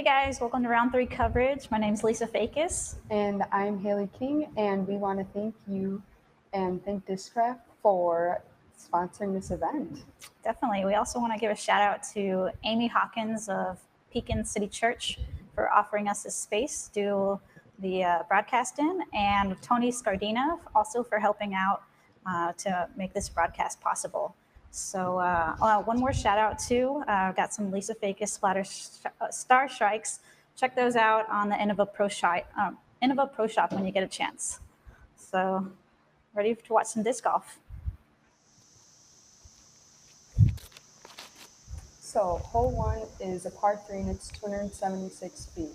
Hey guys, welcome to round 3 coverage. My name is Lisa Fajkus. And I'm Hailey King, and we want to thank you and thank Discraft for sponsoring this event. Definitely. We also want to give a shout out to Amy Hawkins of Pekin City Church for offering us this space to do the broadcast in, and Tony Scardina also for helping out to make this broadcast possible. So one more shout out too. I've got some Lisa Fajkus Star Strikes. Check those out on the Innova Pro Shop when you get a chance. So ready to watch some disc golf. So hole 1 is a par 3 and it's 276 feet.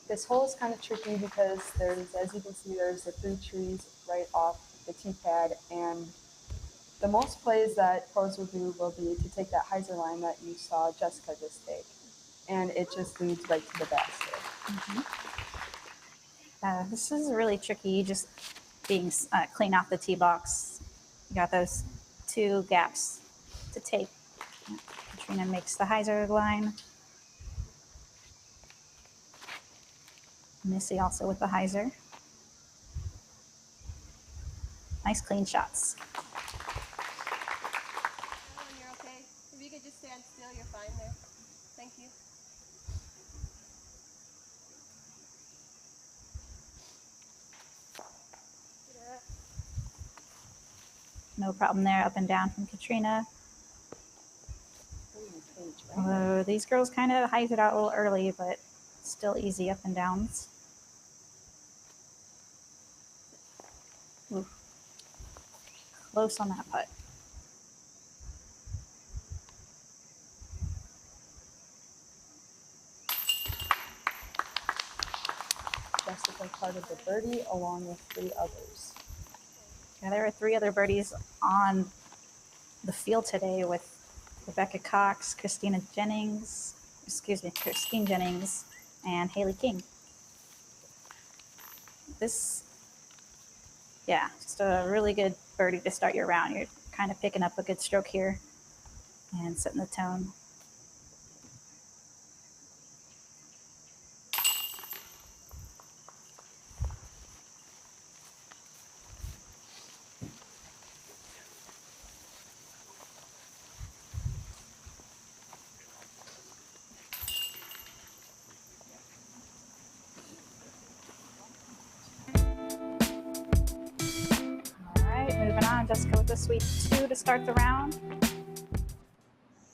This hole is kind of tricky because as you can see, there's the 3 trees right off the tee pad, and the most plays that pros will do will be to take that hyzer line that you saw Jessica just take, and it just leads right to the basket. This is really tricky, just being clean off the tee box. You got those 2 gaps to take. Catrina makes the hyzer line. Missy also with the hyzer. Nice clean shots. You're okay. If you could just stand still, you're fine there. Thank you. No problem there, up and down from Catrina. These girls kind of hyze it out a little early, but still easy up and downs. Ooh. Close on that putt. Jessica carded the birdie along with 3 others. Yeah, there are 3 other birdies on the field today with Rebecca Cox, Christine Jennings, and Hailey King. Just a really good birdie to start your round. You're kind of picking up a good stroke here and setting the tone. Moving on, Jessica with the sweep 2 to start the round.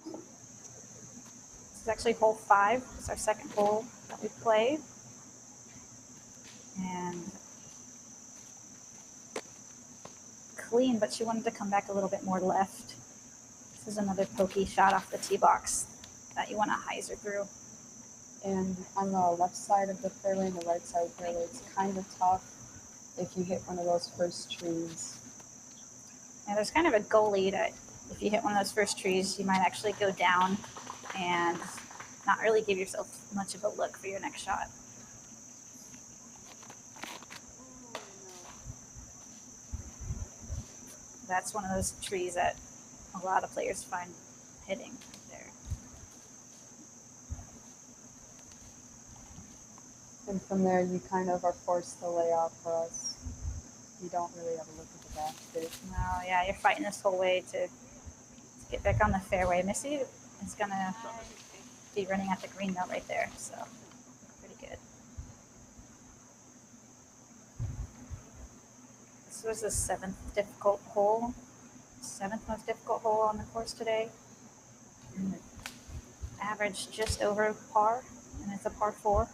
This is actually hole 5. It's our second hole that we played. And clean, but she wanted to come back a little bit more left. This is another pokey shot off the tee box that you want to hyzer through. And on the left side of the fairway and the right side of the fairway, it's kind of tough if you hit one of those first trees. And there's kind of a goalie that if you hit one of those first trees, you might actually go down and not really give yourself much of a look for your next shot. That's one of those trees that a lot of players find hitting right there. And from there, you kind of are forced to lay off for us. You don't really have a look at the basket. No, yeah, you're fighting this whole way to get back on the fairway. Missy is going to be running at the green belt right there, so pretty good. This was the 7th most difficult hole on the course today. And average just over par, and it's a par 4.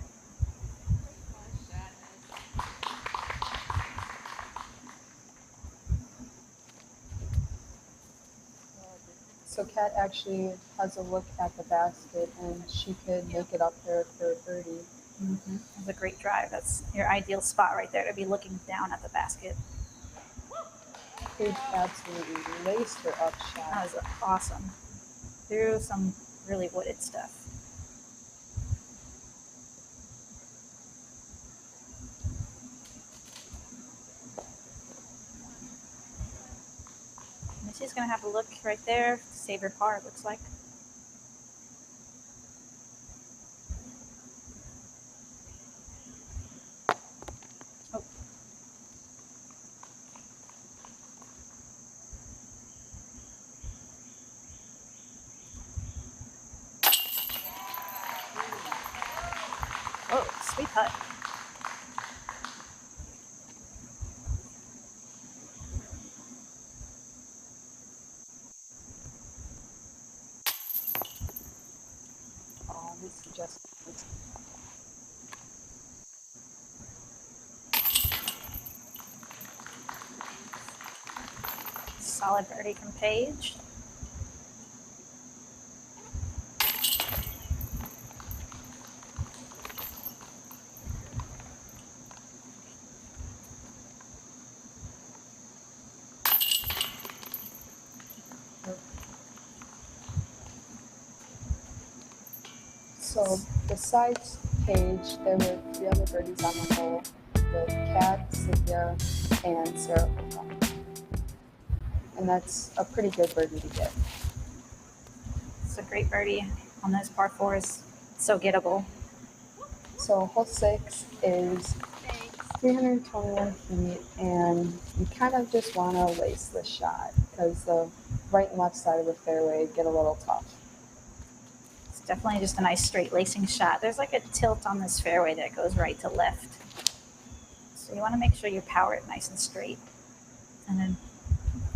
So Kat actually has a look at the basket, and she could make it up there for a birdie. That's a great drive. That's your ideal spot right there to be looking down at the basket. Paige absolutely laced her up shot. That was awesome. Through some really wooded stuff. Missy's going to have a look right there to save her par, it looks like. Sweet putt. Oh, this adjustment. Solid birdie from Paige. So besides Paige, there were 3 other birdies on the hole with Kat, Cynthia, and Sarah Hoka. And that's a pretty good birdie to get. It's a great birdie on those par fours. It's so gettable. So hole 6 is 321 feet, and you kind of just want to lace this shot because the right and left side of the fairway get a little tough. It's definitely just a nice straight lacing shot. There's like a tilt on this fairway that goes right to left. So you want to make sure you power it nice and straight. And then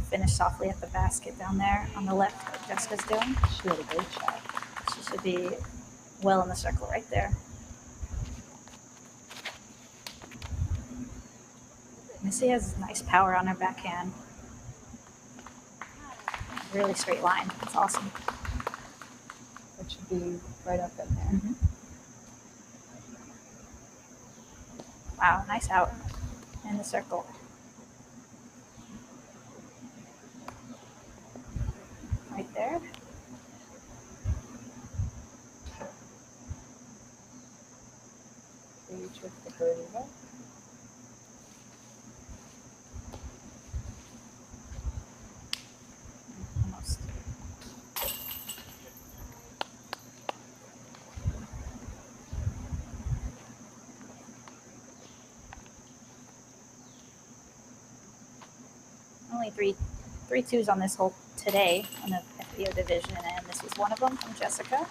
finish softly at the basket down there on the left, like Jessica's doing. She had a great shot. She should be well in the circle right there. Missy has nice power on her backhand. Really straight line. It's awesome. It should be right up in there. Wow, nice out in the circle. Right there. Paige with the birdie hook. Almost. Only three twos on this hole today in the FPO division, and this was one of them from Jessica.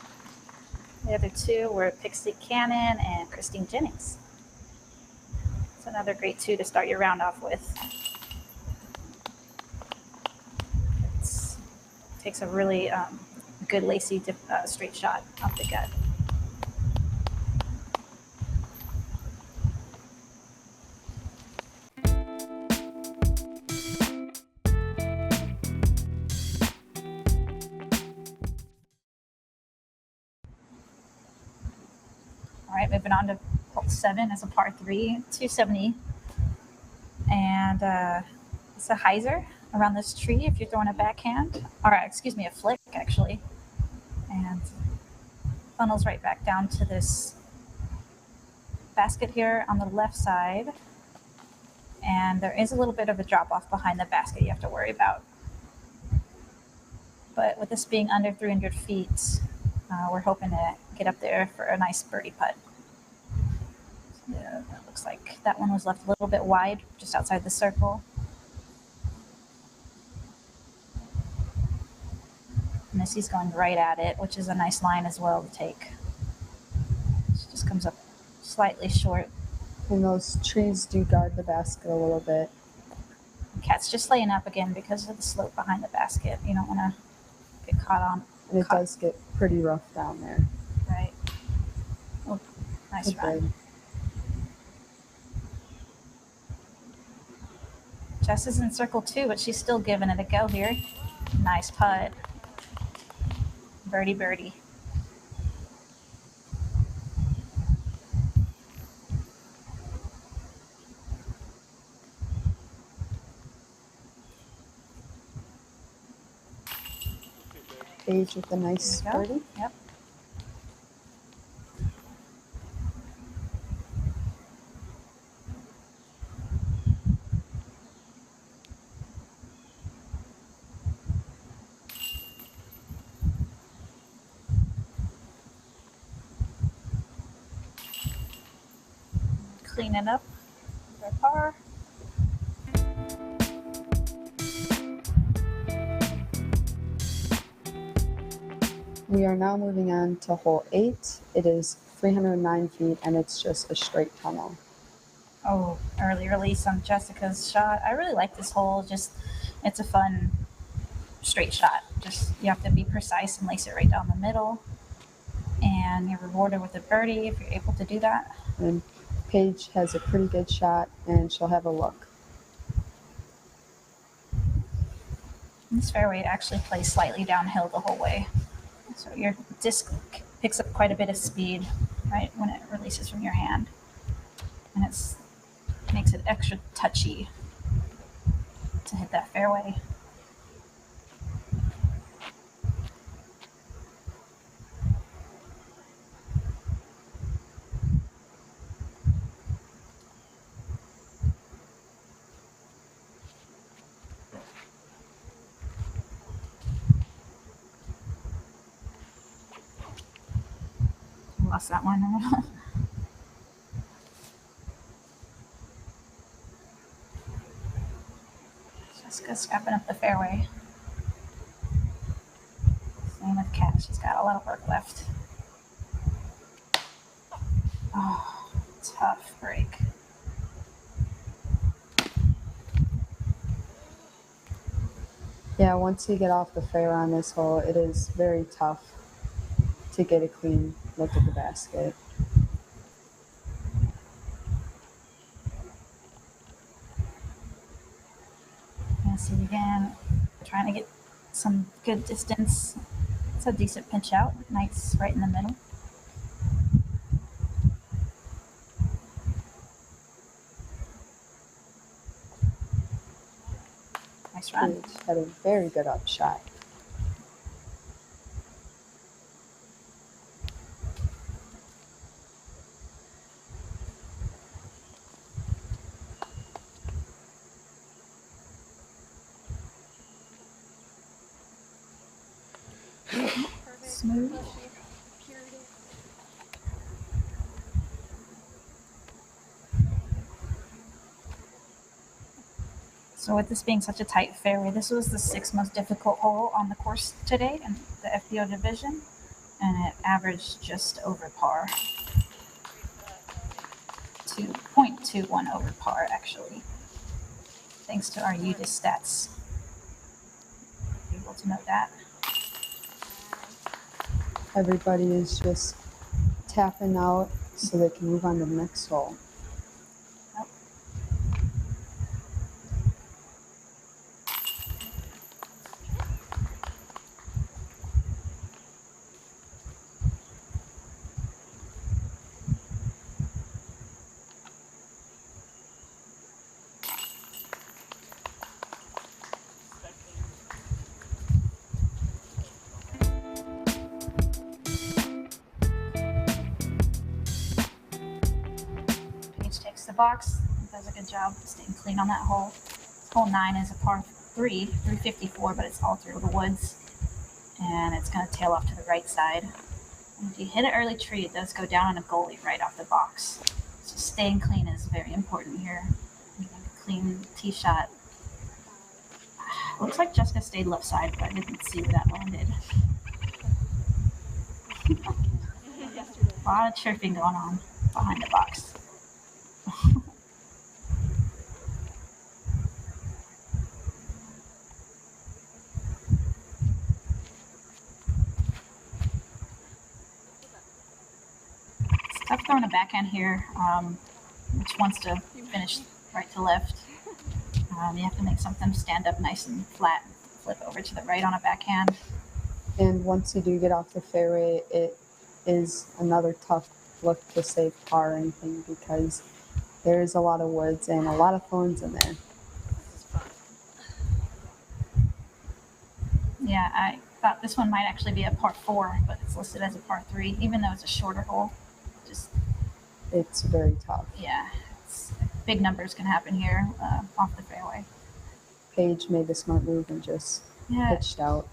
The other 2 were Missy Gannon and Christine Jennings. It's another great 2 to start your round off with. It takes a really good lacy straight shot off the gut. All right, moving on to hole 7 as a par 3, 270. And it's a hyzer around this tree if you're throwing a backhand. Or, excuse me, a flick, actually. And funnels right back down to this basket here on the left side. And there is a little bit of a drop off behind the basket you have to worry about. But with this being under 300 feet, we're hoping to get up there for a nice birdie putt. Yeah, it looks like that one was left a little bit wide, just outside the circle. Missy's going right at it, which is a nice line as well to take. She just comes up slightly short. And those trees do guard the basket a little bit. Cat's just laying up again because of the slope behind the basket. You don't want to get caught on. And it does get pretty rough down there. Right. Oh, nice run. Jess is in circle 2, but she's still giving it a go here. Nice putt. Birdie, birdie. Paige with a nice birdie. Yep. Clean it up. Their par. We are now moving on to hole 8. It is 309 feet, and it's just a straight tunnel. Oh, early release on Jessica's shot. I really like this hole. Just, it's a fun straight shot. Just, you have to be precise and lace it right down the middle. And you're rewarded with a birdie if you're able to do that. And Paige has a pretty good shot, and she'll have a look. This fairway actually plays slightly downhill the whole way. So your disc picks up quite a bit of speed right when it releases from your hand. And it makes it extra touchy to hit that fairway. Lost that one. Jessica scrapping up the fairway. Same with Kat. She's got a lot of work left. Oh, tough break. Yeah, once you get off the fairway on this hole, it is very tough to get a clean look at the basket. And see again, trying to get some good distance. It's a decent pinch out. Nice right in the middle. Nice run. Paige had a very good up shot. Smooth. So with this being such a tight fairway, this was the 6th most difficult hole on the course today in the FPO division, and it averaged just over par. 2.21 over par, actually, thanks to our UDIS stats. Able to note that. Everybody is just tapping out so they can move on to the next hole. Takes the box, does a good job staying clean on that hole. Hole 9 is a par 3, 354, but it's all through the woods, and it's going to tail off to the right side. And if you hit an early tree, it does go down on a goalie right off the box. So staying clean is very important here. A clean tee shot. Looks like Jessica stayed left side, but I didn't see where that landed. A lot of chirping going on behind the box. It's tough throwing a backhand here, which wants to finish right to left. You have to make something stand up nice and flat, flip over to the right on a backhand. And once you do get off the fairway, it is another tough look to save par or anything because there's a lot of woods and a lot of thorns in there. Yeah, I thought this one might actually be a par 4, but it's listed as a par 3, even though it's a shorter hole. It's very tough. Yeah, big numbers can happen here off the fairway. Paige made the smart move and just pitched out.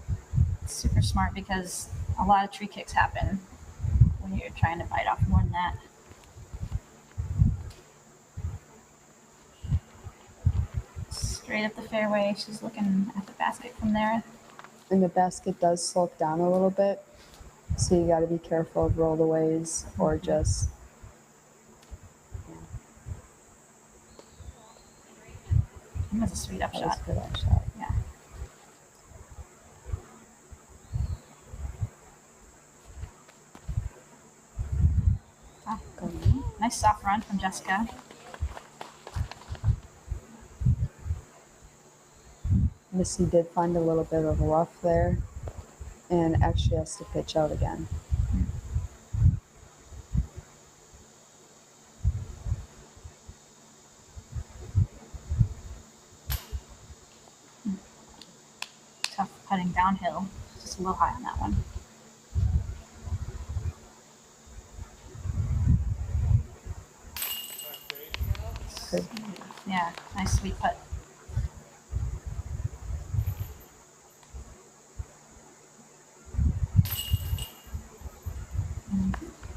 It's super smart because a lot of tree kicks happen when you're trying to bite off more than that. Straight up the fairway. She's looking at the basket from there. And the basket does slope down a little bit, So you got to be careful of rollaways or just. That's a sweet That was upshot. a good upshot. Yeah. Oh, nice soft run from Jessica. Missy did find a little bit of a rough there and actually has to pitch out again. Tough putting downhill. Just a little high on that one. Good. Yeah, nice sweet putt.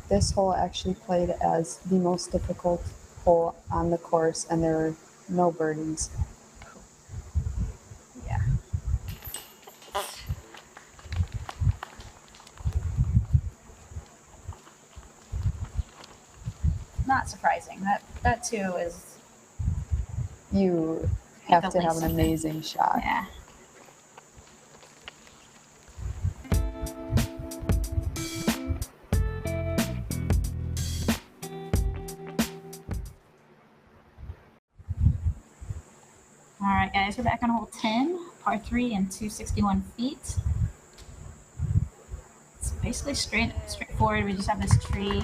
This hole actually played as the most difficult hole on the course, and there were no birdies. Yeah. Not surprising. That too is. You have at to have least an something. amazing shot. Yeah. All right, guys, we're back on hole 10, par 3 and 261 feet. It's basically straightforward. We just have this tree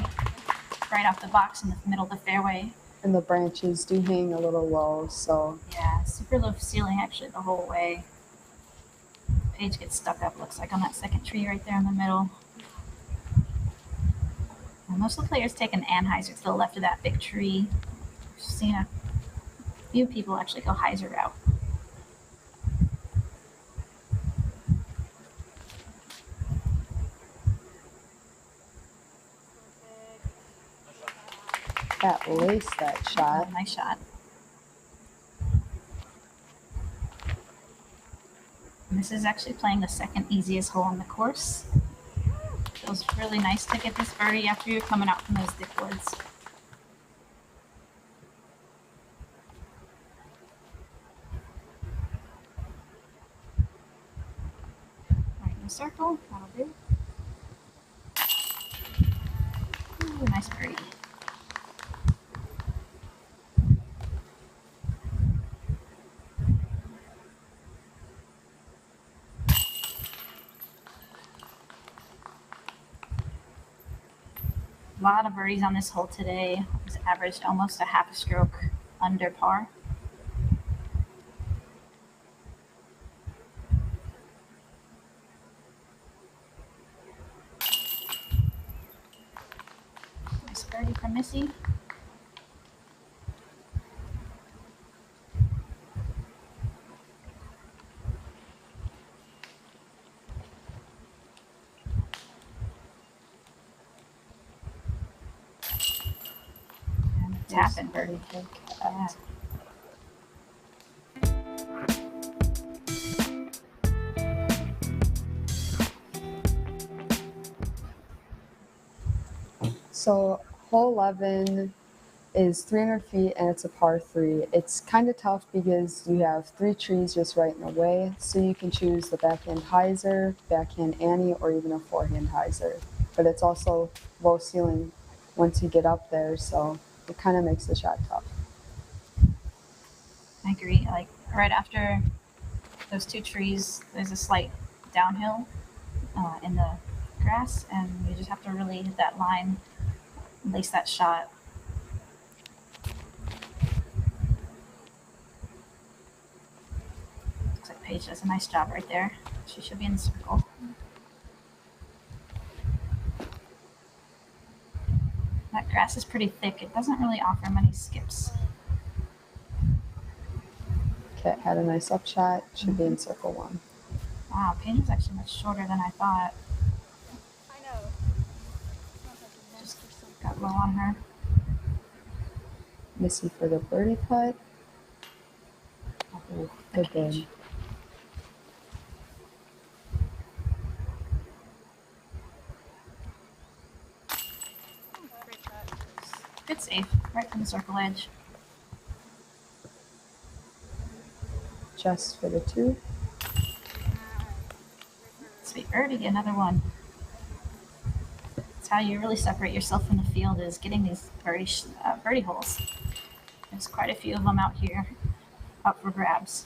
right off the box in the middle of the fairway. And the branches do hang a little low, so Yeah, super low ceiling actually the whole way. Paige gets stuck up, looks like, on that second tree right there in the middle. And most of the players take an anhyzer to the left of that big tree. I've seen a few people actually go hyzer route. that lace that shot. Nice shot. And this is actually playing the second easiest hole on the course. Feels really nice to get this birdie after you're coming out from those dip woods. Right in the circle, that'll do. Ooh, nice birdie. A lot of birdies on this hole today. It's averaged almost a half a stroke under par. Nice birdie from Missy. And tapping birdie. Yeah. So hole 11 is 300 feet and it's a par 3. It's kind of tough because you have 3 trees just right in the way, so you can choose the backhand hyzer, backhand Annie, or even a forehand hyzer. But it's also low ceiling once you get up there, so it kind of makes the shot tough. I agree. Like right after those 2 trees, there's a slight downhill in the grass, and you just have to really hit that line, lace that shot. Looks like Paige does a nice job right there. She should be in the circle. That grass is pretty thick. It doesn't really offer many skips. Kit had a nice upshot, should be in circle 1. Wow, Paige is actually much shorter than I thought. I know. Just got low on her. Missy for the birdie putt. Oh, Good game. right from the circle edge. Just for the two. Sweet birdie, another one. That's how you really separate yourself from the field, is getting these birdie holes. There's quite a few of them out here up for grabs.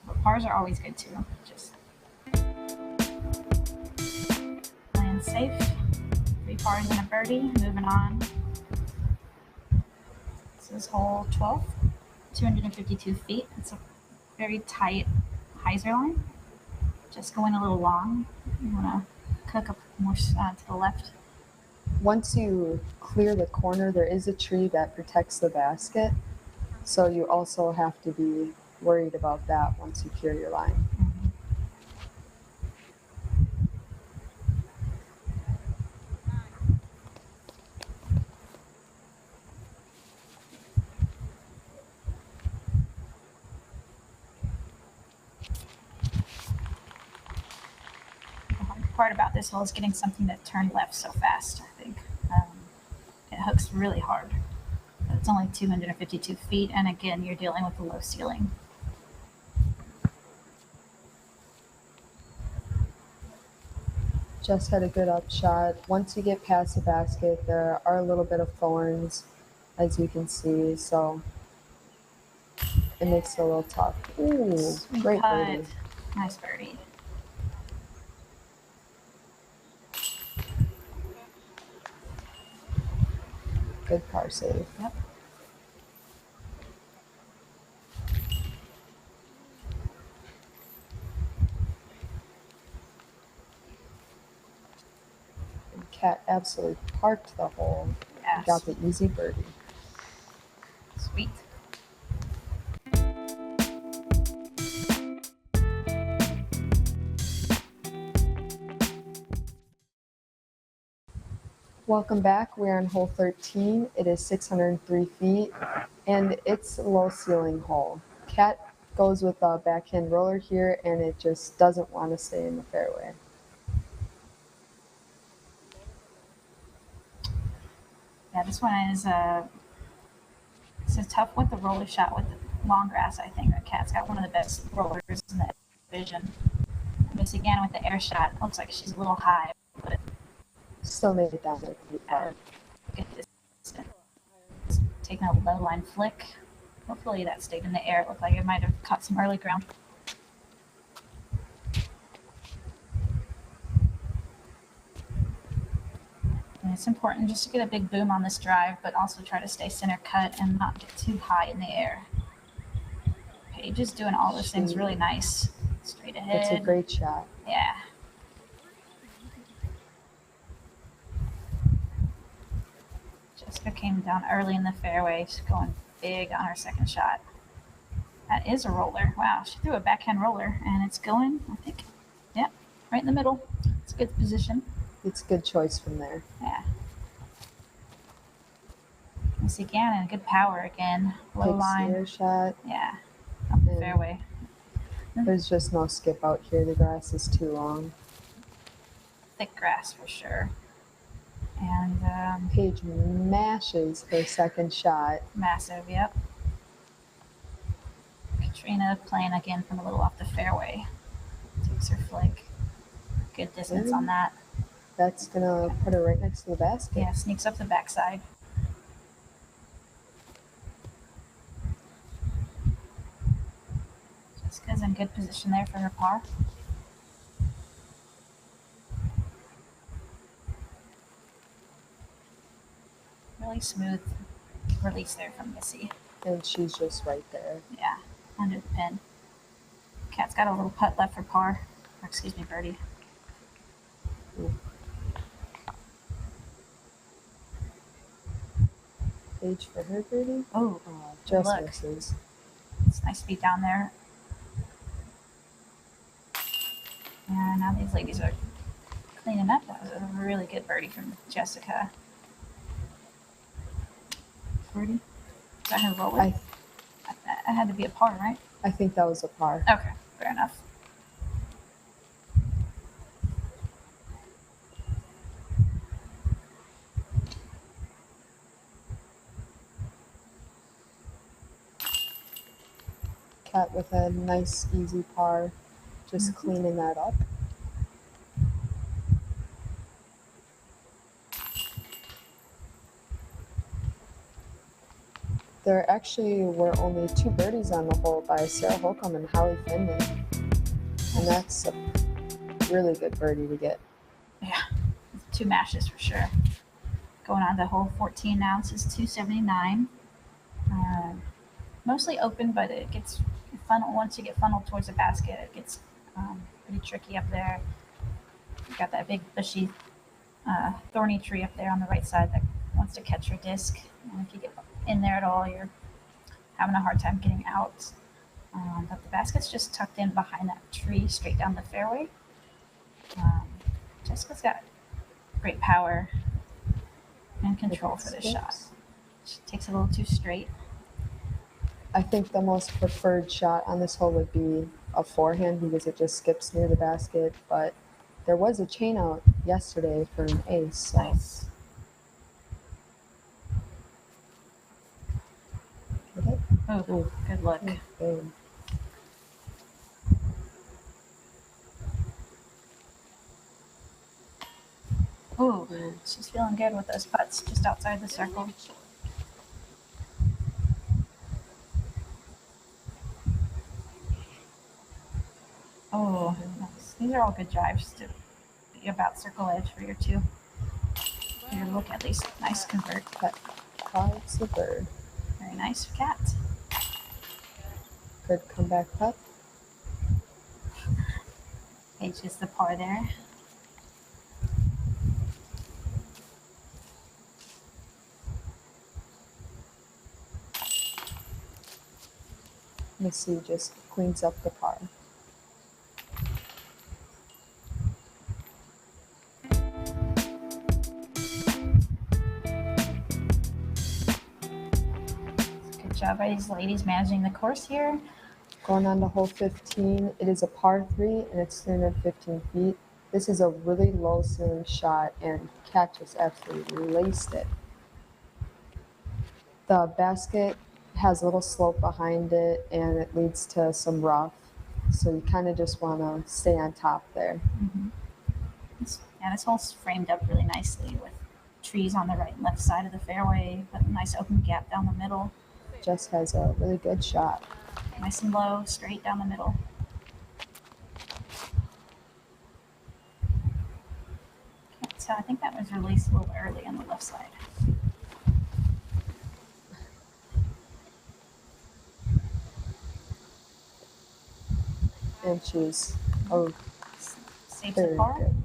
But pars are always good too. Just playing safe. 3 pars and a birdie. Moving on. This is hole 12, 252 feet. It's a very tight hyzer line. Just going a little long. You want to cook up more to the left. Once you clear the corner, there is a tree that protects the basket. So you also have to be worried about that once you clear your line. The hard part about this hole is getting something to turn left so fast, I think. It hooks really hard. But it's only 252 feet, and again, you're dealing with a low ceiling. Just had a good upshot. Once you get past the basket, there are a little bit of thorns, as you can see, so it makes it a little tough. Ooh, Sweet great putt. birdie. Nice birdie. Good par save. Yep. And Cat absolutely parked the hole. Yes. Got the easy birdie. Sweet. Welcome back. We're on hole 13. It is 603 feet, and it's a low ceiling hole. Cat goes with a backhand roller here, and it just doesn't want to stay in the fairway. Yeah, this one is it's a tough with the roller shot with the long grass, I think. The Cat's got one of the best rollers in the division. Missy Gannon with the air shot. Looks like she's a little high, but Still made it down there pretty far. good distance. Taking a low line flick. Hopefully that stayed in the air. It looked like it might have caught some early ground. And it's important just to get a big boom on this drive, but also try to stay center cut and not get too high in the air. Paige is doing all those things really nice. Straight ahead. It's a great shot. Yeah. Jessica came down early in the fairway. She's going big on her second shot. That is a roller. Wow, she threw a backhand roller, and it's going, I think, yeah, right in the middle. It's a good position. It's a good choice from there. Yeah. Missy Gannon, good power again. Low Takes line. the air shot. Yeah, up the And fairway. there's just no skip out here. The grass is too long. Thick grass for sure. And Paige mashes her second shot. massive, yep. Catrina playing again from a little off the fairway. Takes her flick. Good distance on that. That's gonna put her right next to the basket. Yeah, sneaks up the backside. Jessica's in good position there for her par. Really smooth release there from Missy. And she's just right there. Yeah, under the pin. Cat's got a little putt left for par. Or excuse me, birdie. Paige for her birdie. Oh, Just look. misses. It's nice to be down there. And now these ladies are cleaning up. That was a really good birdie from Jessica. Birdie? Is that her roller? I That had to be a par, right? I think that was a par. Okay, fair enough. Cat with a nice easy par, just cleaning that up. There actually were only 2 birdies on the hole by Sarah Holcomb and Hailey Finley. And that's a really good birdie to get. Yeah, 2 mashes for sure. Going on to hole 14 now. This is 279. Mostly open, but it gets funneled. Once you get funneled towards the basket, it gets pretty tricky up there. You've got that big bushy thorny tree up there on the right side that wants to catch your disc. And if you get in there at all, you're having a hard time getting out. But the basket's just tucked in behind that tree straight down the fairway. Jessica's got great power and control for this shot. She takes it a little too straight. I think the most preferred shot on this hole would be a forehand because it just skips near the basket, but there was a chain out yesterday for an ace. So. Nice. Get it? Oh, good luck. Boom. Oh, she's feeling good with those putts just outside the circle. Oh, nice. These are all good drives to be about circle edge for your 2. Your look at least nice convert. Cat cards the bird. Very nice, Cat. Good comeback putt. Paige gets the par there. Missy just cleans up the par. Good job by these ladies managing the course here. Going on to hole 15, it is a par 3 and it's 315 feet. This is a really low ceiling shot and Cat just absolutely laced it. The basket has a little slope behind it and it leads to some rough. So you kind of just want to stay on top there. Mm-hmm. This hole's framed up really nicely with trees on the right and left side of the fairway, but a nice open gap down the middle. Jess has a really good shot. Nice and low, straight down the middle. Can't tell. I think that was released a little early on the left side. And she's Saves the par. good.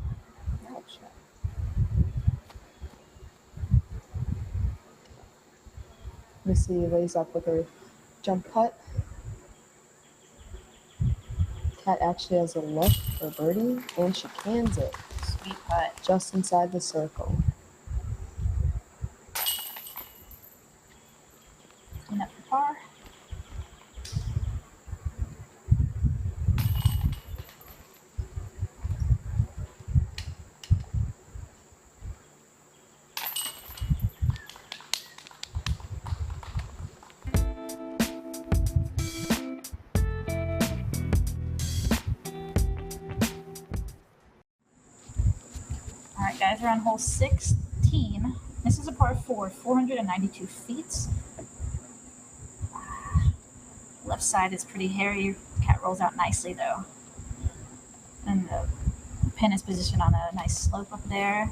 Missy lays up with her jump putt. Cat actually has a look for birdie, and she cans it. Sweet putt. Just inside the circle. Clean up the par. All right, guys, we're on hole 16. This is a par 4, 492 feet. Left side is pretty hairy. Cat rolls out nicely, though. And the pin is positioned on a nice slope up there.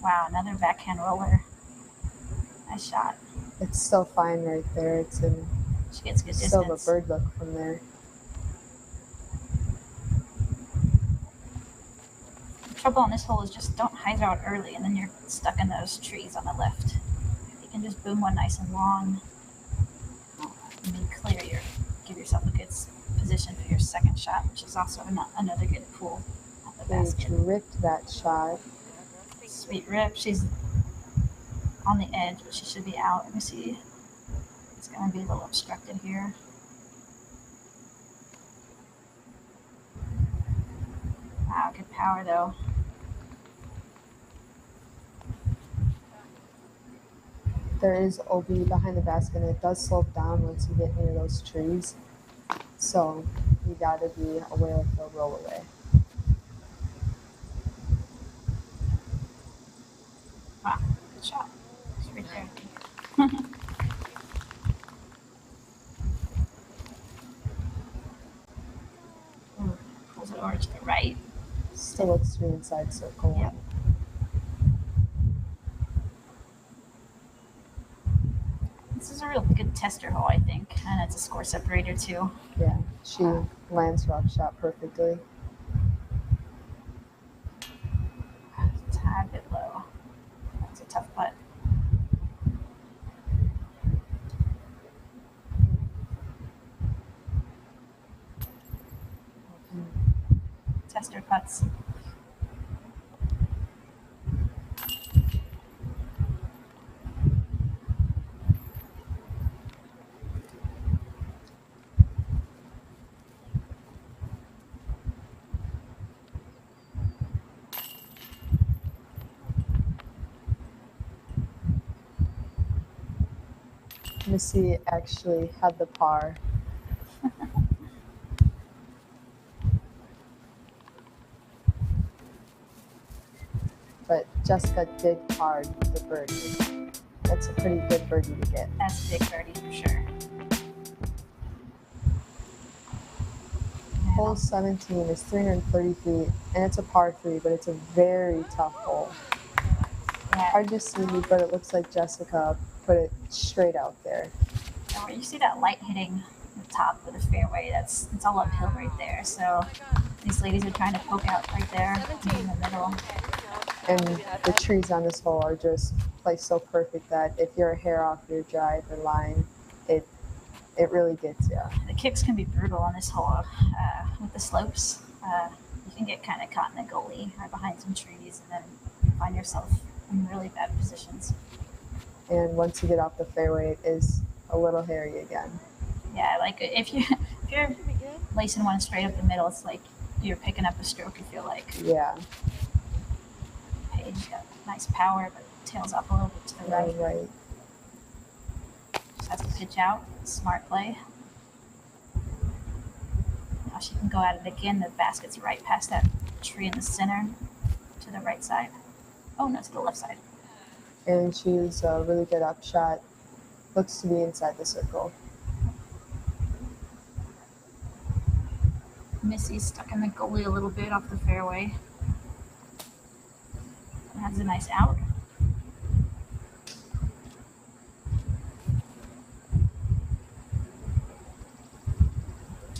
Wow, another backhand roller. Nice shot. It's still fine right there. It's in She gets good distance. still the bird look from there. The trouble on this hole is just don't hyzer out early, and then you're stuck in those trees on the left. If you can just boom one nice and long, and then clear give yourself a good position for your second shot, which is also another good pull at the basket. Paige ripped that shot. Sweet rip. She's on the edge, but she should be out. Let me see. It's going to be a little obstructed here. Wow, good power though. There is OB behind the basket, and it does slope down once you get near those trees. So you got to be aware of the roll away. Wow, good shot. It's right there. Pulls it over to the right. Still looks to be inside circle. Yep. This is a real good tester hole, I think, and it's a score separator too. Yeah, she lands rough shot perfectly. A tad bit low. That's a tough putt. Tester putts. Missy actually had the par. But Jessica did card the birdie. That's a pretty good birdie to get. That's a big birdie for sure. Hole 17 is 330 feet, and it's a par 3, but it's a very tough hole. Yeah. Hard to see, but it looks like Jessica put it straight out there. And where you see that light hitting the top of the fairway, it's all uphill right there. So these ladies are trying to poke out right there in the middle. And the trees on this hole are just placed so perfect that if you're a hair off your driver line, it really gets you. The kicks can be brutal on this hole with the slopes. You can get kind of caught in the gully or behind some trees, and then you find yourself in really bad positions. And once you get off the fairway, it is a little hairy again. Yeah, like if you're lacing one straight up the middle, it's like you're picking up a stroke. You feel like. Yeah. Paige got nice power, but tails off a little bit to the right. Right. Just has to pitch out. Smart play. Now she can go at it again. The basket's right past that tree in the center to the right side. Oh, no, to the left side. And she's a really good upshot. Looks to be inside the circle. Missy's stuck in the gully a little bit off the fairway. Has a nice out.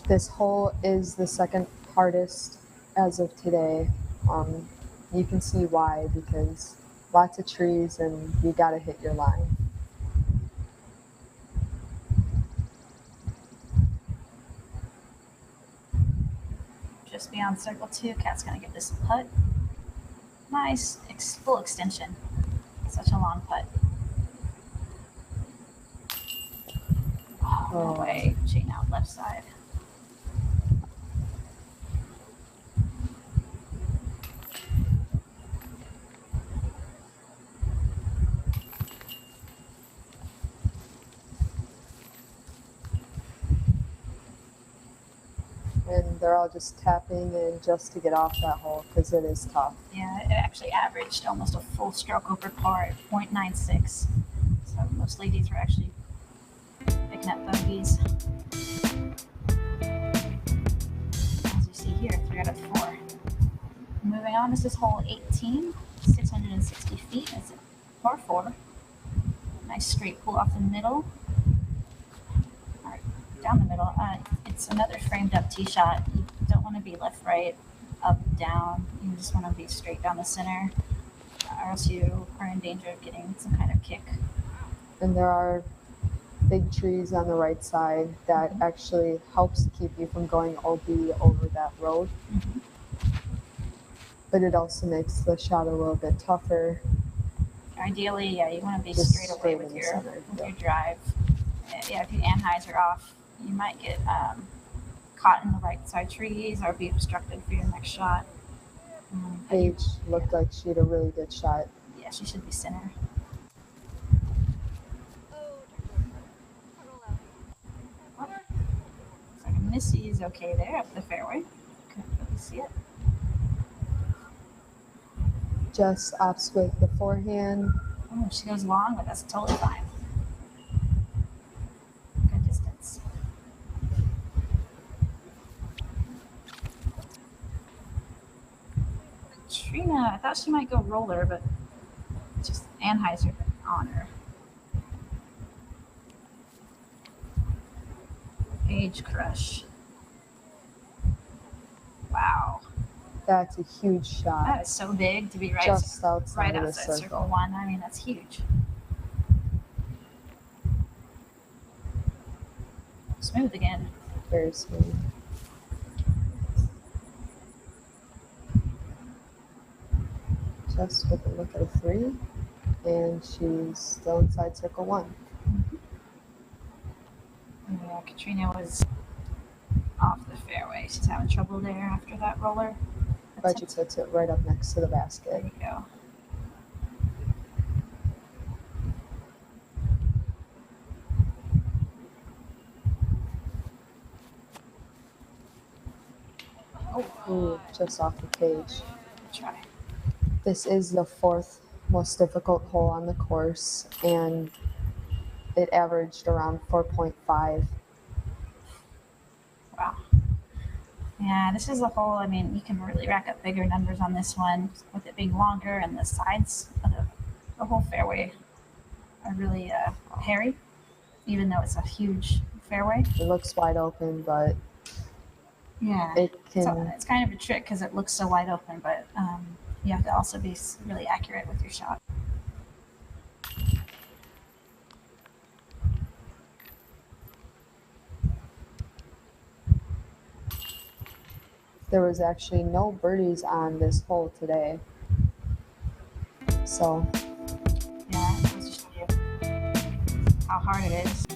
This hole is the second hardest as of today. You can see why, because lots of trees and you gotta hit your line. Just beyond circle 2, Kat's gonna give this a putt. Nice full extension. Such a long putt. Oh, no way. Chain out left side. And they're all just tapping in just to get off that hole because it is tough. Yeah, it actually averaged almost a full stroke over par at 0.96. So most ladies were actually picking up bogeys. As you see here, 3 out of 4. Moving on, this is hole 18, 660 feet. It's a par 4. Nice straight pull off the middle. All right, down the middle. It's another framed up tee shot. You don't want to be left, right, up, down. You just want to be straight down the center, or else you are in danger of getting some kind of kick. And there are big trees on the right side that actually helps keep you from going OB over that road. Mm-hmm. But it also makes the shot a little bit tougher. Ideally, yeah, you want to be Just straight away straight with in the your center, your drive. Yeah, if you anhyzer off, you might get caught in the right side trees or be obstructed for your next shot. Paige looked like she had a really good shot. Yeah, she should be center. She's okay there up the fairway. Couldn't really see it. Just opts with the forehand. Oh, she goes long, but that's totally fine. Good distance. Catrina, I thought she might go roller, but just Anheuser on her. Paige crush. Wow. That's a huge shot. That is so big to be Just outside of the outside circle one. I mean, that's huge. Smooth again. Very smooth. Just with a look at a 3, and she's still inside circle 1. Yeah, Catrina was off the fairway. She's having trouble there after that roller. Fajkus hits it right up next to the There basket. you go. Ooh, just off the page. Good try. This is the 4th most difficult hole on the course, and it averaged around 4.5. Wow. Yeah, this is a hole. I mean, you can really rack up bigger numbers on this one with it being longer, and the sides of the whole fairway are really hairy, even though it's a huge fairway. It looks wide open, but Yeah, it so can. it's kind of a trick because it looks so wide open, but you have to also be really accurate with your shot. There was actually no birdies on this hole today. So Yeah, it goes to show you how hard it is.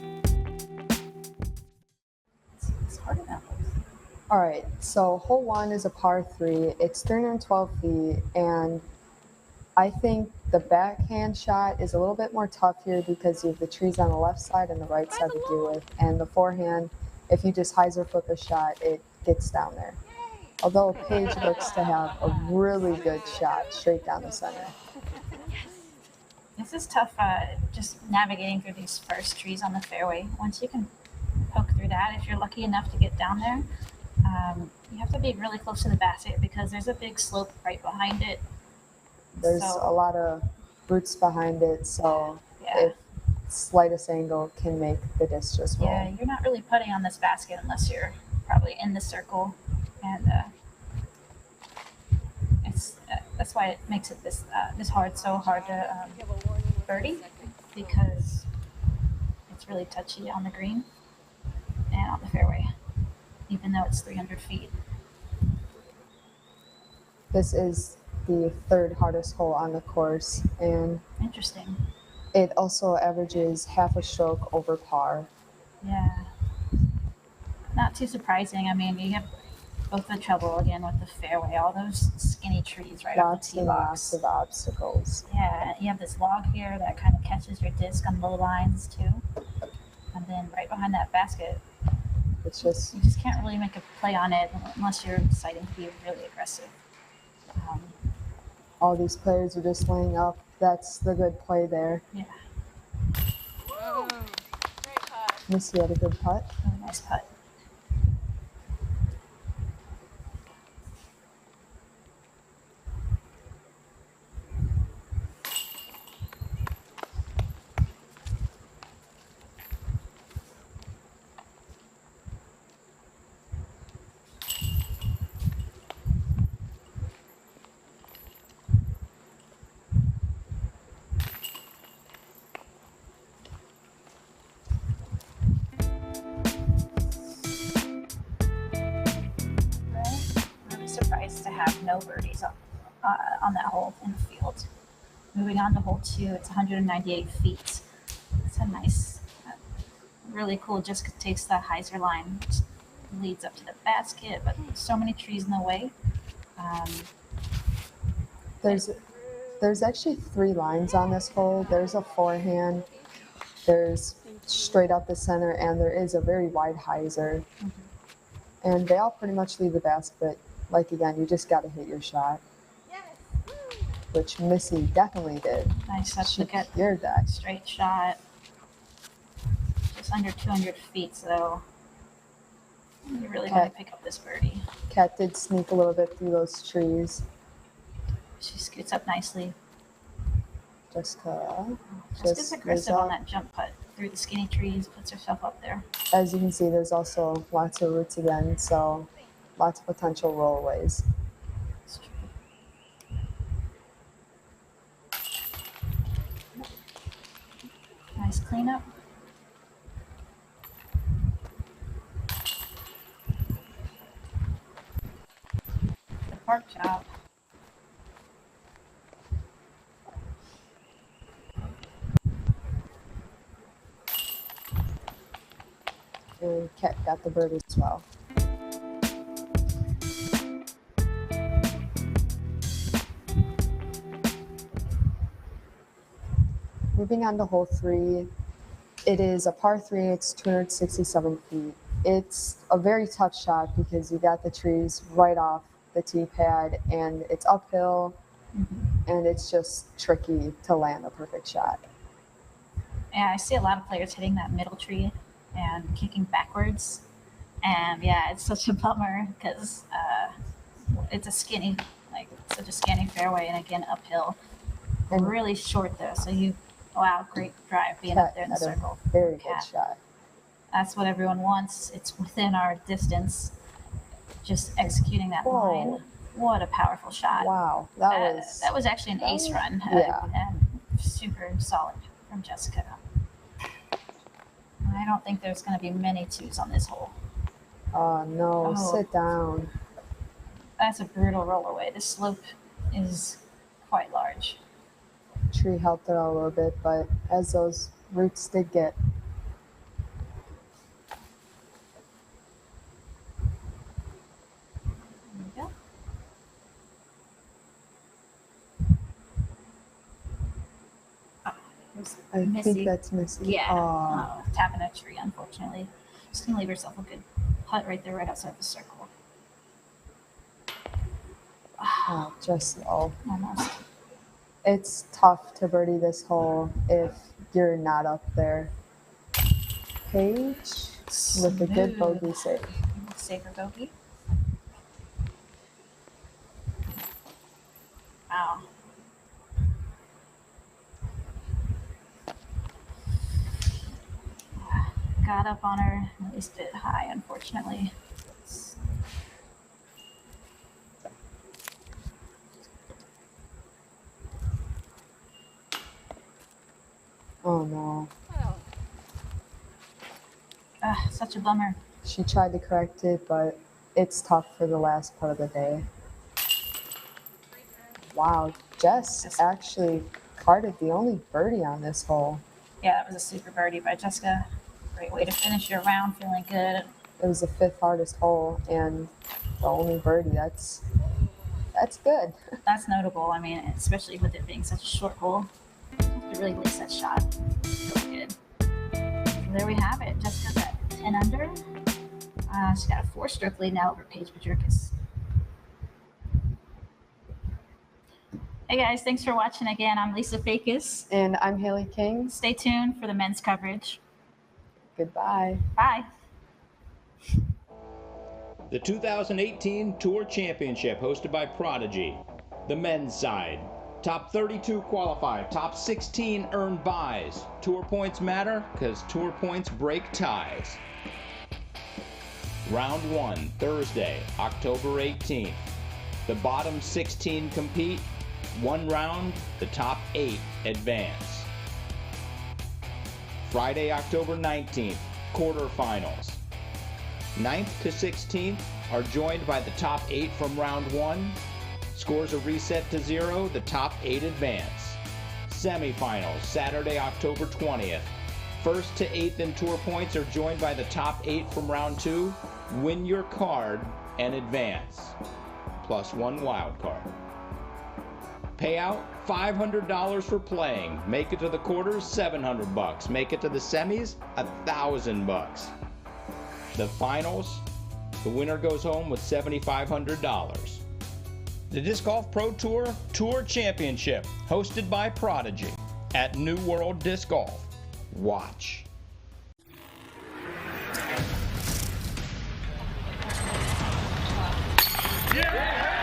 It's hard enough. all right, so hole 1 is a par 3. It's 312 feet, and I think the backhand shot is a little bit more tough here because you have the trees on the left side and the right side to deal with. And the forehand, if you just hyzer flip a shot, it gets down there. Although Paige looks to have a really good shot straight down the center. This is tough, just navigating through these first trees on the fairway. Once you can poke through that, if you're lucky enough to get down there, you have to be really close to the basket because there's a big slope right behind it. There's a lot of roots behind it, so Yeah. if slightest angle can make the disc just roll. Yeah, you're not really putting on this basket unless you're probably in the circle, and that's why it makes it this hard, so hard to birdie, because it's really touchy on the green and on the fairway, even though it's 300 feet. This is the 3rd hardest hole on the course, and Interesting. it also averages half a stroke over par. Yeah. Not too surprising. I mean, you have both the trouble again with the fairway, all those skinny trees right off the Lots tee and box. lots of obstacles. Yeah, you have this log here that kind of catches your disc on low lines too. And then right behind that basket, It's just you just can't really make a play on it unless you're deciding to be really aggressive. all these players are just laying up. That's the good play there. Yeah, Great putt. Missy had a good putt. really nice putt. Really surprised to have no birdies on that hole in the field. Moving on to hole 2, it's 198 feet. It's a nice, really cool, just takes the hyzer line, just leads up to the basket, but so many trees in the way. There's actually 3 lines on this hole. There's a forehand, there's straight up the center, and there is a very wide hyzer. And they all pretty much leave the basket. Like, again, you just got to hit your shot, Yes. which Missy definitely did. Nice. Let's She look at cured that. straight shot. Just under 200 feet, so you really want to pick up this birdie. Cat did sneak a little bit through those trees. She scoots up nicely. Jessica Jessica's aggressive lays on up. that jump putt through the skinny trees, puts herself up there. As you can see, there's also lots of roots again, so lots of potential rollaways. It's true. Nice cleanup. The park job. And Cat got the bird as well. Moving on to hole 3, it is a par 3, it's 267 feet. It's a very tough shot because you got the trees right off the tee pad and it's uphill and it's just tricky to land a perfect shot. Yeah, I see a lot of players hitting that middle tree and kicking backwards. And yeah, it's such a bummer because it's a skinny, like such a skinny fairway, and again uphill, and really short though. So wow, great drive being up there in the circle. Very good shot. That's what everyone wants. It's within our distance. Just executing that line. What a powerful shot! Wow, that was actually an ace run. Yeah, and super solid from Jessica. I don't think there's going to be many twos on this hole. Oh no, sit down. That's a brutal rollaway. The slope is quite large. Tree helped it out a little bit, but as those roots did get. There we go. I think that's Missy. Yeah. Tapping a tree, unfortunately. Just going to leave herself a good putt right there, right outside the circle. Oh, just low. Almost. It's tough to birdie this hole if you're not up there. Paige with a good bogey save. Save her bogey. Wow. Got up on her, at least a bit high, unfortunately. Oh no. Such a bummer. She tried to correct it, but it's tough for the last part of the day. Wow, Jess actually carded the only birdie on this hole. Yeah, that was a super birdie by Jessica. Great way to finish your round, feeling good. It was the 5th hardest hole and the only birdie. That's good. That's notable. I mean, especially with it being such a short hole, to really lace that shot. Really good. So there we have it. Jessica's at 10 under. She's got a 4-stroke lead now over Paige Bjerkaas. Hey guys, thanks for watching again. I'm Lisa Fajkus. And I'm Hailey King. Stay tuned for the men's coverage. Goodbye. Bye. The 2018 Tour Championship hosted by Prodigy. The men's side. Top 32 qualify. Top 16 earn buys. Tour points matter because tour points break ties. Round 1, Thursday, October 18th. The bottom 16 compete. One round, the top 8 advance. Friday, October 19th, quarterfinals. 9th to 16th are joined by the top 8 from round 1. Scores are reset to 0, the top 8 advance. Semifinals, Saturday, October 20th. 1st to 8th in tour points are joined by the top 8 from round 2. Win your card and advance. Plus 1 wild card. Payout, $500 for playing. Make it to the quarters, $700. Make it to the semis, $1,000. The finals, The winner goes home with $7,500. The Disc Golf Pro Tour Tour Championship, hosted by Prodigy at New World Disc Golf. Watch. Yeah!